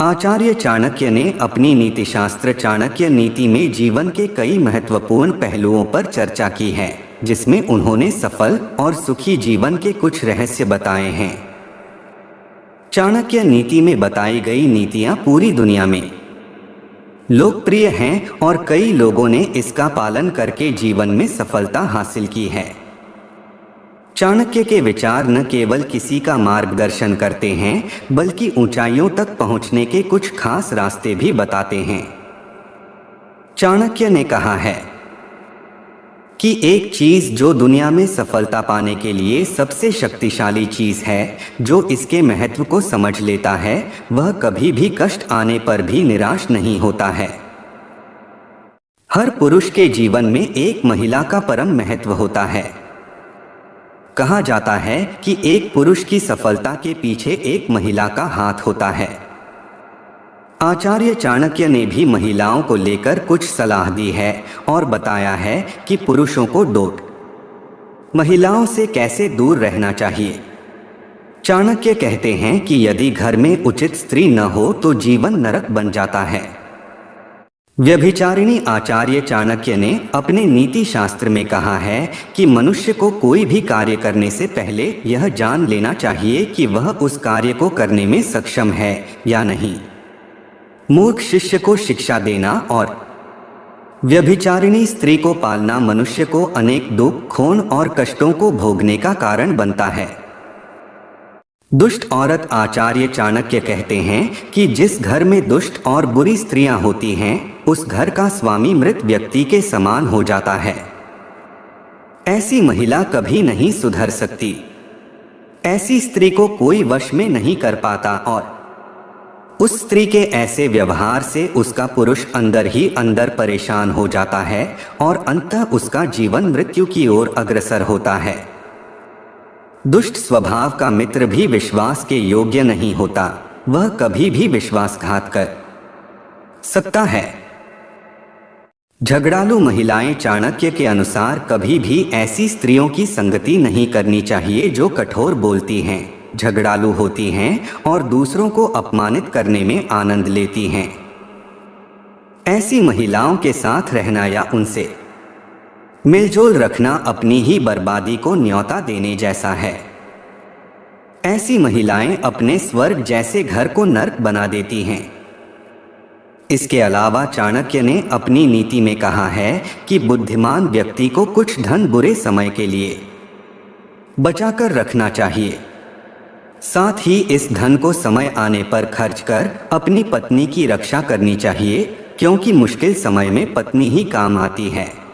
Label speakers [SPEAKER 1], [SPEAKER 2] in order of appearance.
[SPEAKER 1] आचार्य चाणक्य ने अपनी नीतिशास्त्र चाणक्य नीति में जीवन के कई महत्वपूर्ण पहलुओं पर चर्चा की है, जिसमें उन्होंने सफल और सुखी जीवन के कुछ रहस्य बताए हैं। चाणक्य नीति में बताई गई नीतियां पूरी दुनिया में लोकप्रिय हैं और कई लोगों ने इसका पालन करके जीवन में सफलता हासिल की है। चाणक्य के विचार न केवल किसी का मार्गदर्शन करते हैं, बल्कि ऊंचाइयों तक पहुंचने के कुछ खास रास्ते भी बताते हैं। चाणक्य ने कहा है कि एक चीज जो दुनिया में सफलता पाने के लिए सबसे शक्तिशाली चीज है, जो इसके महत्व को समझ लेता है, वह कभी भी कष्ट आने पर भी निराश नहीं होता है। हर पुरुष के जीवन में एक महिला का परम महत्व होता है। कहा जाता है कि एक पुरुष की सफलता के पीछे एक महिला का हाथ होता है। आचार्य चाणक्य ने भी महिलाओं को लेकर कुछ सलाह दी है और बताया है कि पुरुषों को डोट महिलाओं से कैसे दूर रहना चाहिए। चाणक्य कहते हैं कि यदि घर में उचित स्त्री न हो तो जीवन नरक बन जाता है। व्यभिचारिणी आचार्य चाणक्य ने अपने नीति शास्त्र में कहा है कि मनुष्य को कोई भी कार्य करने से पहले यह जान लेना चाहिए कि वह उस कार्य को करने में सक्षम है या नहीं। मूर्ख शिष्य को शिक्षा देना और व्यभिचारिणी स्त्री को पालना मनुष्य को अनेक दुख, खून और कष्टों को भोगने का कारण बनता है। दुष्ट औरत आचार्य चाणक्य कहते हैं कि जिस घर में दुष्ट और बुरी स्त्रियां होती हैं, उस घर का स्वामी मृत व्यक्ति के समान हो जाता है। ऐसी महिला कभी नहीं सुधर सकती। ऐसी स्त्री को कोई वश में नहीं कर पाता और उस स्त्री के ऐसे व्यवहार से उसका पुरुष अंदर ही अंदर परेशान हो जाता है और अंततः उसका जीवन मृत्यु की ओर अग्रसर होता है। दुष्ट स्वभाव का मित्र भी विश्वास के योग्य नहीं होता, वह कभी भी विश्वासघात कर सकता है। झगड़ालू महिलाएं चाणक्य के अनुसार कभी भी ऐसी स्त्रियों की संगति नहीं करनी चाहिए जो कठोर बोलती हैं, झगड़ालू होती हैं और दूसरों को अपमानित करने में आनंद लेती हैं। ऐसी महिलाओं के साथ रहना या उनसे मिलजोल रखना अपनी ही बर्बादी को न्योता देने जैसा है। ऐसी महिलाएं अपने स्वर्ग जैसे घर को नर्क बना देती हैं। इसके अलावा चाणक्य ने अपनी नीति में कहा है कि बुद्धिमान व्यक्ति को कुछ धन बुरे समय के लिए बचाकर रखना चाहिए। साथ ही इस धन को समय आने पर खर्च कर अपनी पत्नी की रक्षा करनी चाहिए, क्योंकि मुश्किल समय में पत्नी ही काम आती है।